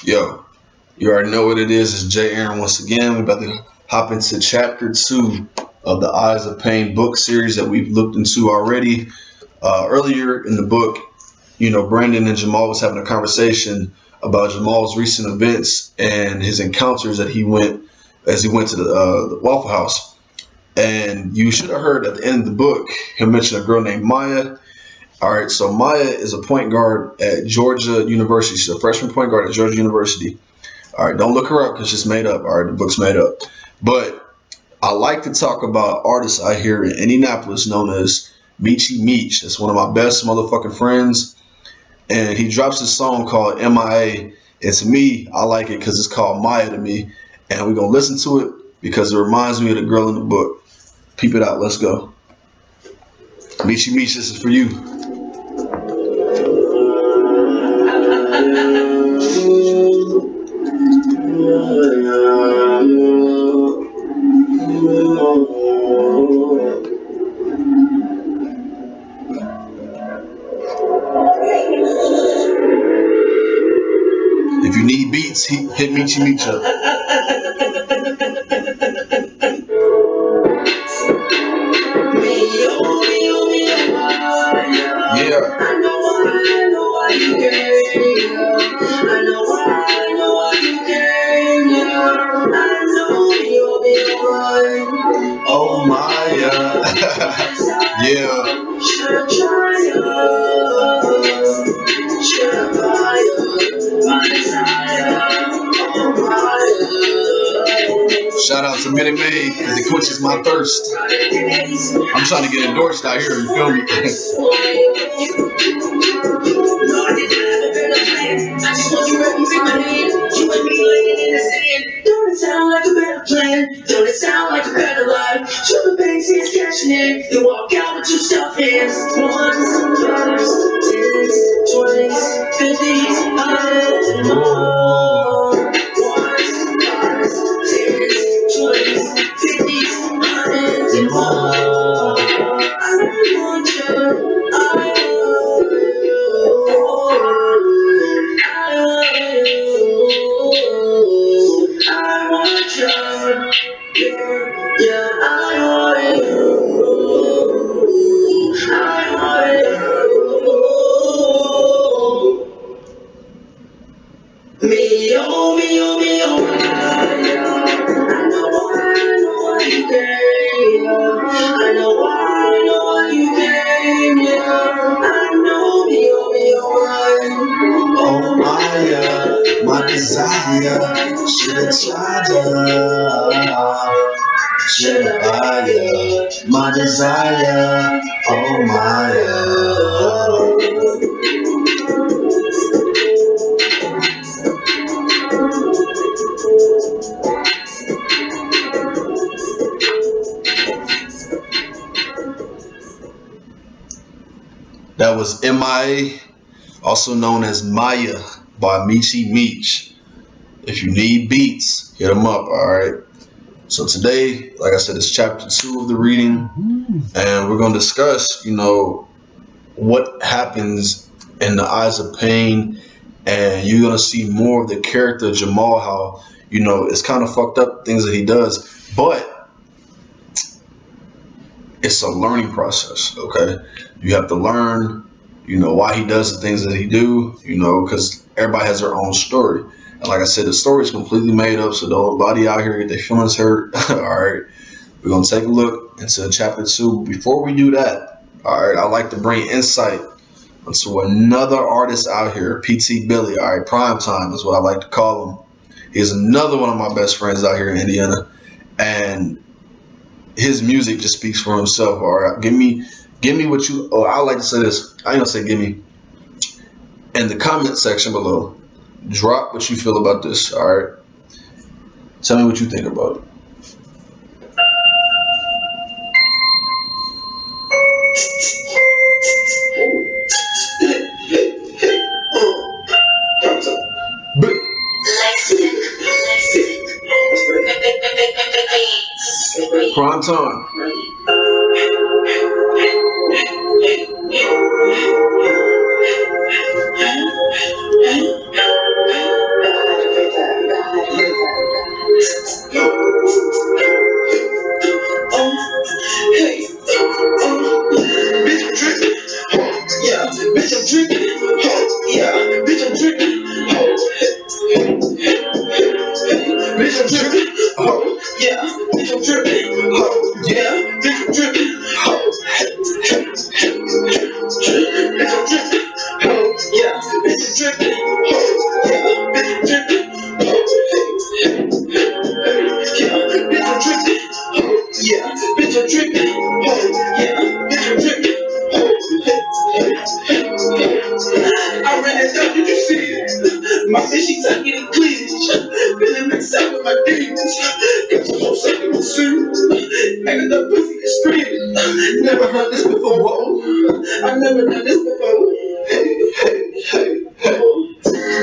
Yo, you already know what it is. It's Jay Aaron once again. We're about to hop into chapter 2 of the Eyes of Pain book series that we've looked into already. Earlier in the book, Brandon and Jahmal was having a conversation about Jamal's recent events and his encounters that he went as he went to the Waffle House. And you should have heard at the end of the book him mention a girl named Maya. All right, so Maya is a point guard at Georgia University. She's a freshman point guard at Georgia University. All right, don't look her up because she's made up. All right, the book's made up. But I like to talk about artists out here in Indianapolis known as Meechy Meech. That's one of my best motherfucking friends. And he drops a song called MIA. And to me, I like it because it's called Maya to me. And we're going to listen to it because it reminds me of the girl in the book. Peep it out. Let's go. Meechy Meech, this is for you. If you need beats, hit Meechy Meech up. Yeah. I know why you came. I know why you came. I know you'll be alright. Oh my yeah. Shout out to Minute Maid because it quenches my thirst. I'm trying to get endorsed out here, you feel me? Don't it sound like a better plan? Don't it sound like a better life? Sugar Banks is cashing in. Then walk out with your stuff hands. Ones, dollars, tens, 20s, 50s, hundreds, and more. Ones, dollars, tens, 20s, 50s, hundreds, and more. I want you. My desire, oh my. That was MIA, also known as Maya by Meechy Meech. If you need beats, hit them up, all right? So today, like I said, it's chapter 2 of the reading, and we're going to discuss, what happens in the Eyes of Pain, and you're going to see more of the character of Jahmal, how, it's kind of fucked up things that he does, but it's a learning process, okay? You have to learn, why he does the things that he do, because everybody has their own story. And like I said, the story is completely made up, so nobody out here get their feelings hurt. All right, we're going to take a look into chapter 2. Before we do that, all right, I like to bring insight into another artist out here, PT Billy, all right, Prime Time is what I like to call him. He's another one of my best friends out here in Indiana, and his music just speaks for himself, all right? Give me what you, I like to say this, I ain't gonna say give me. In the comment section below, drop what you feel about this, all right? Tell me what you think about it. Prime time. My bitch, she took me to cleavage. Feeling mixed up with my demons. Got you so sick of my suit. Hanging up pussy and screaming. Never heard this before, whoa. I've never done this before.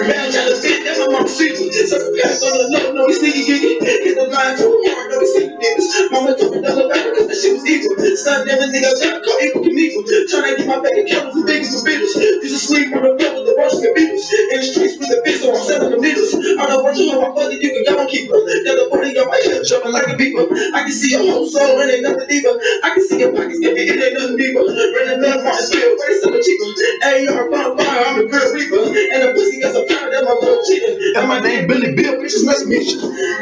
Man, I'm trying to fit that my mama see me. So pass on the low, no, he's sneaky giggy. Hit the line too hard, no, he's sneaky niggas. Mama told me dollar back because that shit was evil. Son, everything I got, call equal Knievel. Trying to get my bank account as big as the Beatles. Used to sleep on the bed with the worst of Beatles. In the streets with the bitch, so I'm selling them needles. I don't want you know my father, you can go and keep her. Got the body on my head, jumping like a beaver. I can see a whole soul, and ain't nothing deeper. I can see your pockets, get it ain't nothing deeper. Running love, Martin Spill, way so much cheaper. AR, bonfire, I'm the Grim Reaper. And the pussy got some power, that my little cheater. And my name Billy Bill, bitches, nice to meet you.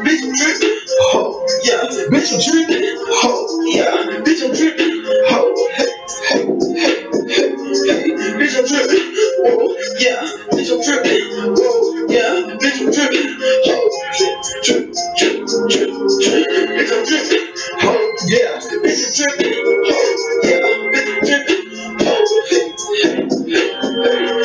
Bitch, I'm tripping. Oh, yeah. Bitch, I'm tripping. Oh, yeah. Bitch, I'm tripping. Oh, hey, hey, hey, hey, hey. Bitch, I'm tripping. Oh, yeah. Bitch, I'm tripping. Oh, yeah. Bitch, I'm tripping. Oh, trip, trip, trip, trip. Bitch, I'm tripping. Oh, yeah. Bitch, I'm tripping. Oh, yeah. Bitch, I'm tripping. Oh, hey, hey, hey, hey. Yeah.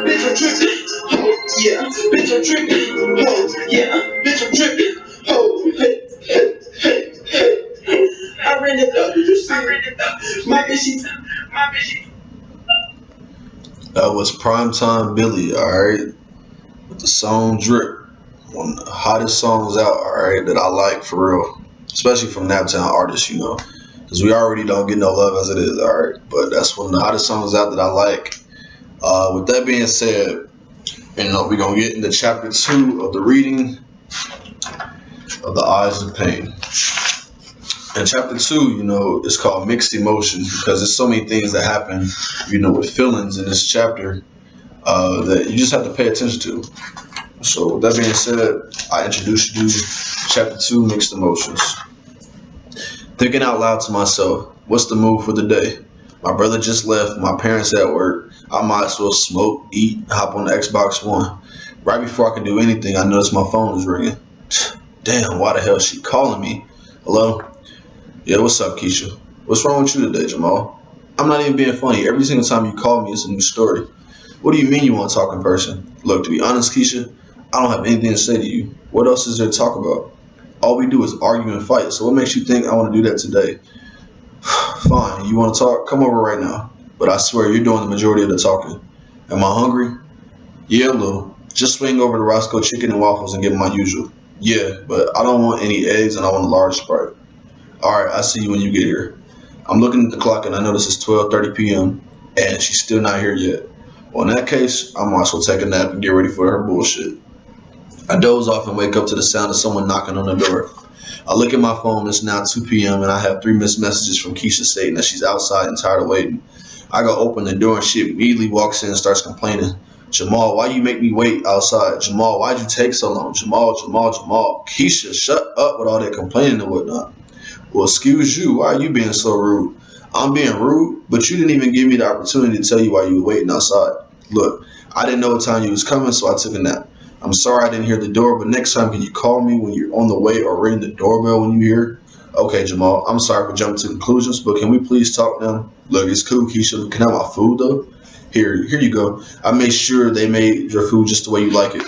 Bitch, I'm tripping. Oh, yeah. Bitch, I'm tripping. Oh, yeah. Bitch, I'm tripping. Oh, hey, hey, hey, hey. I ran it up. Did you see it? My bitch. That was Primetime Billy, alright? With the song Drip. One of the hottest songs out, alright, that I like for real. Especially from Naptown artists, you know. Because we already don't get no love as it is, alright? But that's one of the hottest songs out that I like. With that being said, you know, we're going to get into chapter 2 of the reading of the Eyes of Pain. And chapter 2, you know, is called Mixed Emotions because there's so many things that happen, you know, with feelings in this chapter that you just have to pay attention to. So with that being said, I introduce you to chapter 2, Mixed Emotions. Thinking out loud to myself, what's the move for the day? My brother just left, my parents at work. I might as well smoke, eat, hop on the Xbox One. Right before I can do anything, I notice my phone is ringing. Damn, why the hell is she calling me? Hello? Yeah, what's up, Kiesha? What's wrong with you today, Jahmal? I'm not even being funny. Every single time you call me, it's a new story. What do you mean you want to talk in person? Look, to be honest, Kiesha, I don't have anything to say to you. What else is there to talk about? All we do is argue and fight, so what makes you think I want to do that today? Fine, you want to talk? Come over right now. But I swear, you're doing the majority of the talking. Am I hungry? Yeah, a little. Just swing over to Roscoe Chicken and Waffles and get my usual. Yeah, but I don't want any eggs and I want a large Sprite. Alright, I'll see you when you get here. I'm looking at the clock and I notice it's 12:30 p.m. and she's still not here yet. Well, in that case, I might as well take a nap and get ready for her bullshit. I doze off and wake up to the sound of someone knocking on the door. I look at my phone, it's now 2 p.m. and I have 3 missed messages from Kiesha stating that she's outside and tired of waiting. I go open the door and she immediately walks in and starts complaining. Jahmal, why you make me wait outside? Jahmal, why'd you take so long? Jahmal. Kiesha, shut up with all that complaining and whatnot. Well, excuse you, why are you being so rude? I'm being rude, but you didn't even give me the opportunity to tell you why you were waiting outside. Look, I didn't know what time you was coming, so I took a nap. I'm sorry I didn't hear the door, but next time can you call me when you're on the way or ring the doorbell when you're here? Okay, Jahmal, I'm sorry for jumping to conclusions, but can we please talk now? Look, it's cool, Kiesha. Can I have my food, though? Here you go. I made sure they made your food just the way you like it.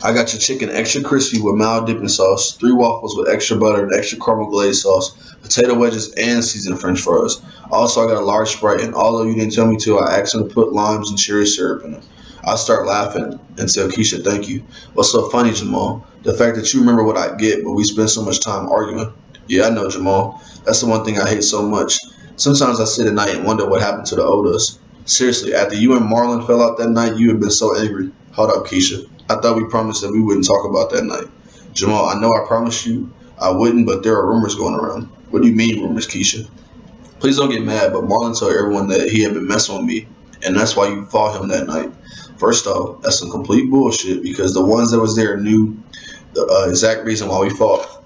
I got your chicken extra crispy with mild dipping sauce, 3 waffles with extra butter and extra caramel glaze sauce, potato wedges, and seasoned French fries. Also, I got a large Sprite, and although you didn't tell me to, I asked them to put limes and cherry syrup in it. I start laughing and tell Kiesha, thank you. What's so funny, Jahmal? The fact that you remember what I get, but we spend so much time arguing. Yeah, I know, Jahmal. That's the one thing I hate so much. Sometimes I sit at night and wonder what happened to the old us. Seriously, after you and Marlon fell out that night, you had been so angry. Hold up, Kiesha. I thought we promised that we wouldn't talk about that night. Jahmal, I know I promised you I wouldn't, but there are rumors going around. What do you mean rumors, Kiesha? Please don't get mad, but Marlon told everyone that he had been messing with me, and that's why you fought him that night. First off, that's some complete bullshit because the ones that was there knew the exact reason why we fought.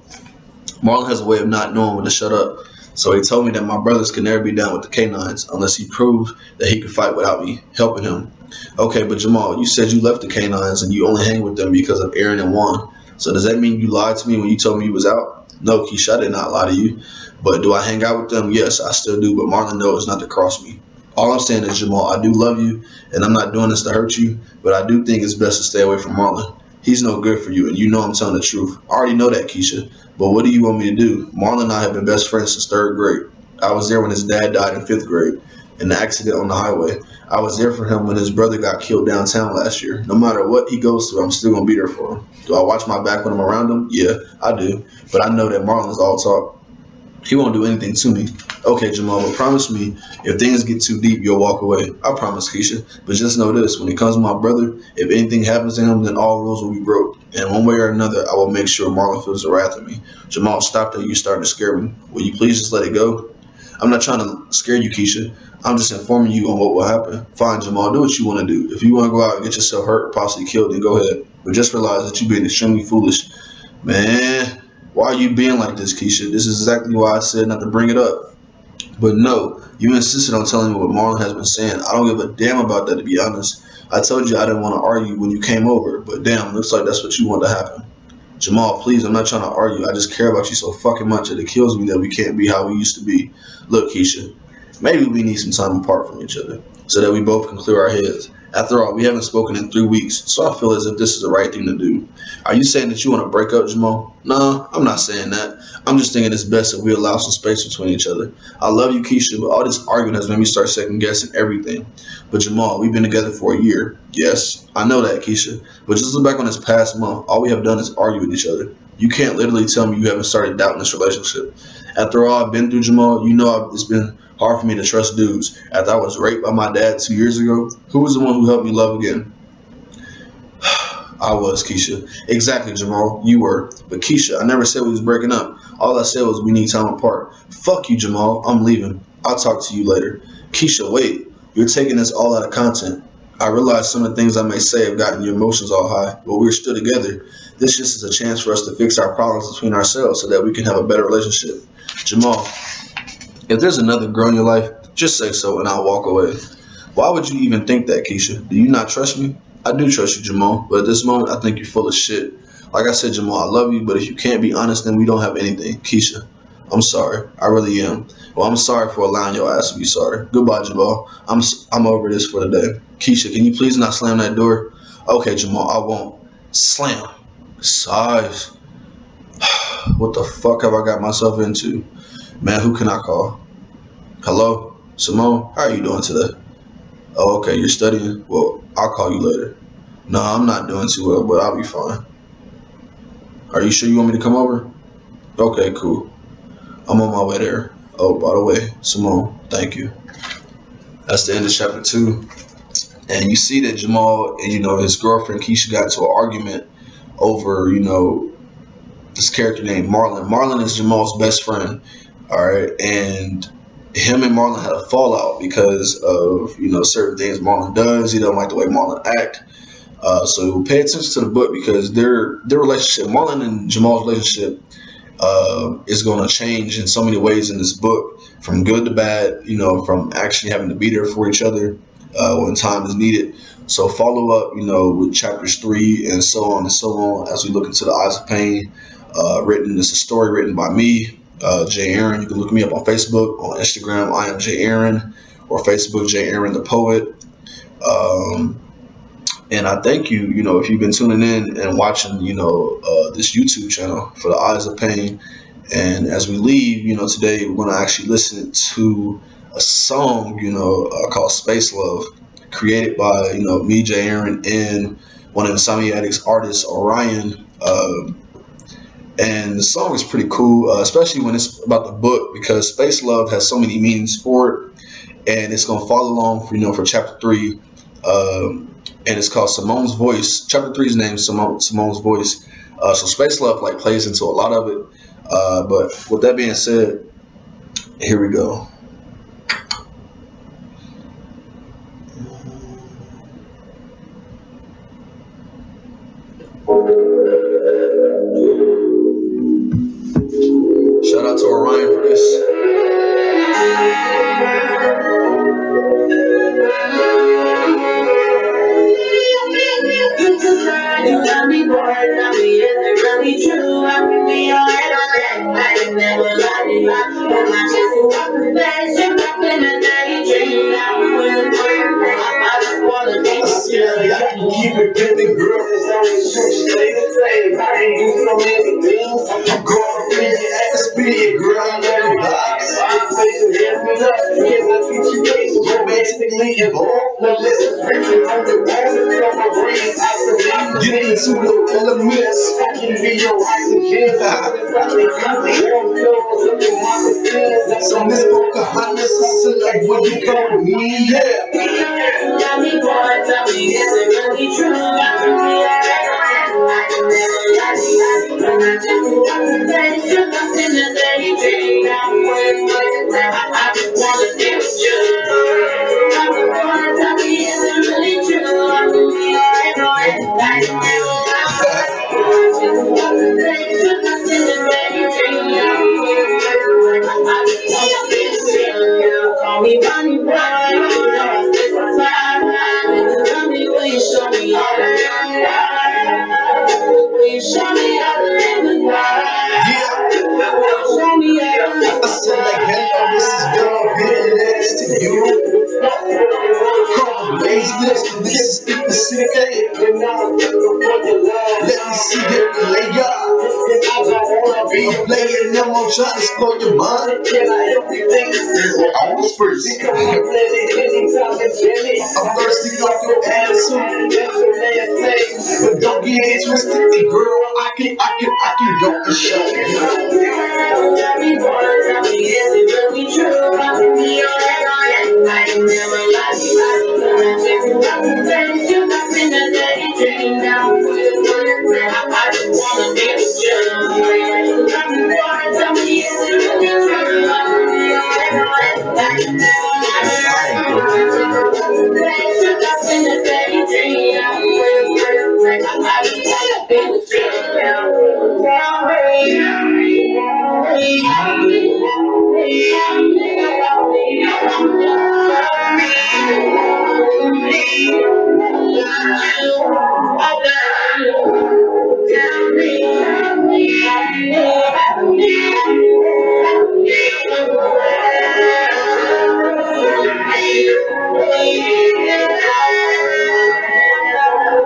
Marlon has a way of not knowing when to shut up, so he told me that my brothers could never be down with the K9s unless he proved that he could fight without me helping him. Okay, but Jahmal, you said you left the K9s and you only hang with them because of Aaron and Juan. So does that mean you lied to me when you told me you was out? No, Kiesha, I did not lie to you. But do I hang out with them? Yes, I still do, but Marlon knows not to cross me. All I'm saying is, Jamal, I do love you, and I'm not doing this to hurt you, but I do think it's best to stay away from Marlon. He's no good for you, and you know I'm telling the truth. I already know that, Kiesha. But what do you want me to do? Marlon and I have been best friends since third grade. I was there when his dad died in fifth grade in the accident on the highway. I was there for him when his brother got killed downtown last year. No matter what he goes through, I'm still going to be there for him. Do I watch my back when I'm around him? Yeah, I do. But I know that Marlon's all talk. He won't do anything to me. Okay, Jamal, but promise me if things get too deep, you'll walk away. I promise, Kiesha. But just know this, when it comes to my brother, if anything happens to him, then all rules will be broke. And one way or another, I will make sure Marlon feels the wrath of me. Jamal, stop that. You're starting to scare me. Will you please just let it go? I'm not trying to scare you, Kiesha. I'm just informing you on what will happen. Fine, Jamal, do what you want to do. If you want to go out and get yourself hurt or possibly killed, then go ahead. But just realize that you're being extremely foolish. Man, why are you being like this, Kiesha? This is exactly why I said not to bring it up. But no, you insisted on telling me what Marlon has been saying. I don't give a damn about that, to be honest. I told you I didn't want to argue when you came over, but damn, looks like that's what you want to happen. Jamal, please, I'm not trying to argue. I just care about you so fucking much that it kills me that we can't be how we used to be. Look, Kiesha, maybe we need some time apart from each other so that we both can clear our heads. After all, we haven't spoken in 3 weeks, so I feel as if this is the right thing to do. Are you saying that you want to break up, Jamal? No, I'm not saying that. I'm just thinking it's best if we allow some space between each other. I love you, Kiesha, but all this arguing has made me start second guessing everything. But Jamal, we've been together for a year. Yes, I know that, Kiesha. But just look back on this past month. All we have done is argue with each other. You can't literally tell me you haven't started doubting this relationship. After all I've been through, Jamal, you know it's been hard for me to trust dudes. After I was raped by my dad 2 years ago, who was the one who helped me love again? I was, Kiesha. Exactly, Jamal. You were. But Kiesha, I never said we was breaking up. All I said was we need time apart. Fuck you, Jamal. I'm leaving. I'll talk to you later. Kiesha, wait. You're taking this all out of content. I realize some of the things I may say have gotten your emotions all high, but we're still together. This just is a chance for us to fix our problems between ourselves so that we can have a better relationship. Jamal, if there's another girl in your life, just say so and I'll walk away. Why would you even think that, Kiesha? Do you not trust me? I do trust you, Jamal, but at this moment, I think you're full of shit. Like I said, Jamal, I love you, but if you can't be honest, then we don't have anything. Kiesha, I'm sorry. I really am. Well, I'm sorry for allowing your ass to be sorry. Goodbye, Jamal. I'm over this for today. Kiesha, can you please not slam that door? Okay, Jamal, I won't. Slam. Size. What the fuck have I got myself into? Man, who can I call? Hello? Symone, how are you doing today? Oh, okay, you're studying? Well, I'll call you later. No, I'm not doing too well, but I'll be fine. Are you sure you want me to come over? Okay, cool. I'm on my way there. Oh, by the way, Symone, thank you. That's the end of chapter 2. And you see that Jamal and, his girlfriend Kiesha got into an argument over, this character named Marlon. Marlon is Jamal's best friend, all right? And him and Marlon had a fallout because of, certain things Marlon does. He doesn't like the way Marlon act. So pay attention to the book because their relationship, Marlon and Jamal's relationship, is going to change in so many ways in this book, from good to bad, from actually having to be there for each other when time is needed. So follow up, with chapters 3 and so on and so on as we look into the Eyes of Pain. It's a story written by me, Jay Aaron. You can look me up on Facebook, on Instagram, I am Jay Aaron, or Facebook, Jay Aaron the Poet. And I thank you, if you've been tuning in and watching, this YouTube channel for the Eyes of Pain. And as we leave, today we're going to actually listen to a song, called Space Love, created by, me, Jay Aaron, and one of the Insomniatic's artists, Orion. And the song is pretty cool, especially when it's about the book, because Space Love has so many meanings for it. And it's going to follow along for chapter 3. And it's called Symone's Voice. Chapter 3's name is Symone's Voice. So Space Love plays into a lot of it. But with that being said, here we go. Shout out to Orion for this. You got me bored, tell me is it really true? I can be your head on that. I can never lie to you. But my chest is up to bed. say, I can do so many things. Go up in the atmosphere, girl, I love your vibes. I say to hands me up, can I teach you ways to romantically involved? Now listen, screaming on the wall and feel my brains out the game. Get into the elements, I can be your ice and kids. So Miss Pocahontas, I like what you call me, yeah. Tell me, boy, tell me, is it really true? I never lie to you. When I just want to say, you're nothing that they dream. I just wanna be with you. Tell me, boy, tell me, is it really true? I never lie to you. I just want to say, you're nothing that they dream. I just wanna be with you. Call me Bonnie Boy. Tell me, will you show me all the will you show me how to live and die? Show me how to live. I said like, hello, this is girl, getting next to you. Come on, ladies, listen, this is the sick. Let me see it, lay up. Be playing them, I'm trying to explore your mind. I was first. I'm thirsty off your attitude. But don't get it twisted, girl. I can go and show you. Tell me, boy, tell me, is it really true? I can be your head on it. I can never lie to you. You're nothing that they dream now. I just wanna be with you. Tell me, boy, tell me, is it really true? I can be your head on it. I can never lie to you. You're nothing that they dream now. I just wanna be with you.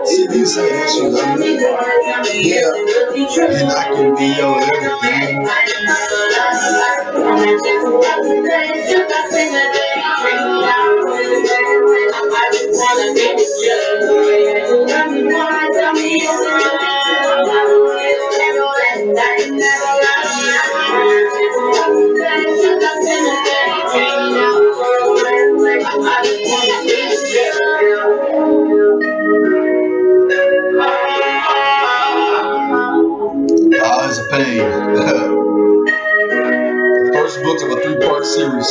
See, you say that you love me, yeah, and I can be your everything. Eyes of Pain. First book of a 3-part series.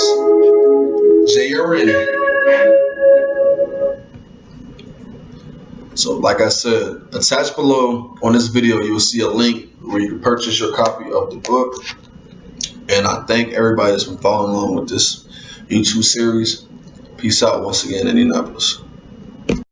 JRN. So like I said, attached below on this video, you will see a link where you can purchase your copy of the book. And I thank everybody that's been following along with this YouTube series. Peace out once again, Indianapolis.